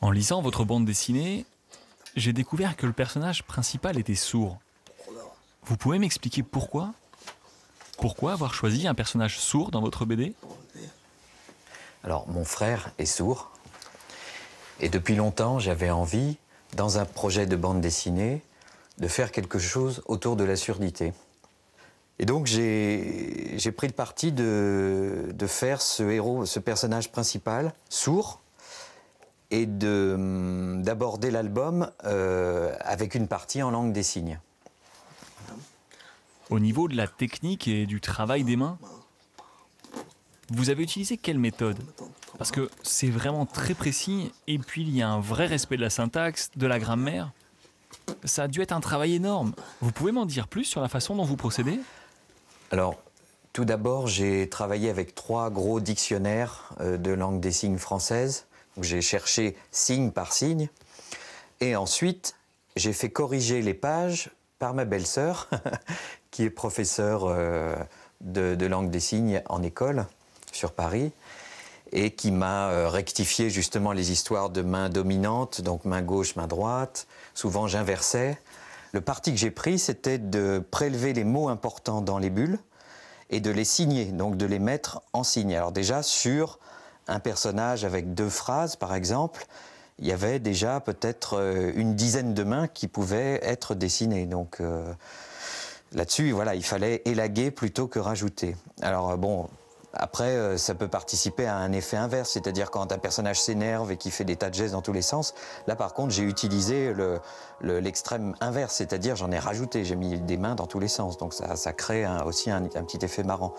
En lisant votre bande dessinée, j'ai découvert que le personnage principal était sourd. Vous pouvez m'expliquer pourquoi? Pourquoi avoir choisi un personnage sourd dans votre BD? Alors, mon frère est sourd. Et depuis longtemps, j'avais envie, dans un projet de bande dessinée, de faire quelque chose autour de la surdité. Et donc, j'ai pris le parti de faire ce personnage principal, sourd, et d'aborder l'album avec une partie en langue des signes. Au niveau de la technique et du travail des mains, vous avez utilisé quelle méthode? Parce que c'est vraiment très précis, et puis il y a un vrai respect de la syntaxe, de la grammaire. Ça a dû être un travail énorme. Vous pouvez m'en dire plus sur la façon dont vous procédez? Alors, tout d'abord, j'ai travaillé avec 3 gros dictionnaires de langue des signes française. J'ai cherché signe par signe. Et ensuite, j'ai fait corriger les pages par ma belle-sœur, qui est professeure de langue des signes en école sur Paris, et qui m'a rectifié justement les histoires de main dominante, donc main gauche, main droite. Souvent, j'inversais. Le parti que j'ai pris, c'était de prélever les mots importants dans les bulles et de les signer, donc de les mettre en signe. Alors déjà, sur un personnage avec 2 phrases, par exemple, il y avait déjà peut-être une dizaine de mains qui pouvaient être dessinées. Donc là-dessus, voilà, il fallait élaguer plutôt que rajouter. Alors bon, après, ça peut participer à un effet inverse, c'est-à-dire quand un personnage s'énerve et qui fait des tas de gestes dans tous les sens. Là, par contre, j'ai utilisé l'extrême inverse, c'est-à-dire j'en ai rajouté, j'ai mis des mains dans tous les sens. Donc ça crée aussi un petit effet marrant.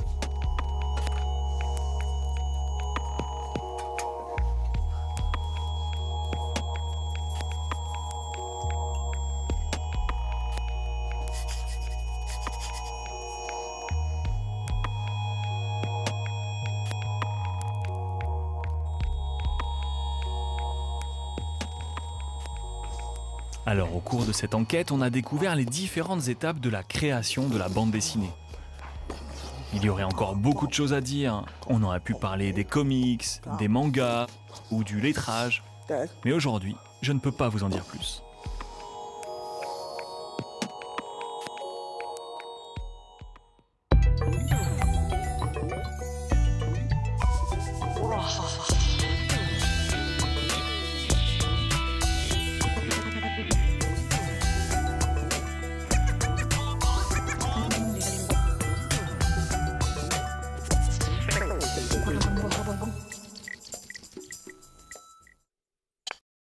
Alors, au cours de cette enquête, on a découvert les différentes étapes de la création de la bande dessinée. Il y aurait encore beaucoup de choses à dire. On aurait pu parler des comics, des mangas ou du lettrage. Mais aujourd'hui, je ne peux pas vous en dire plus.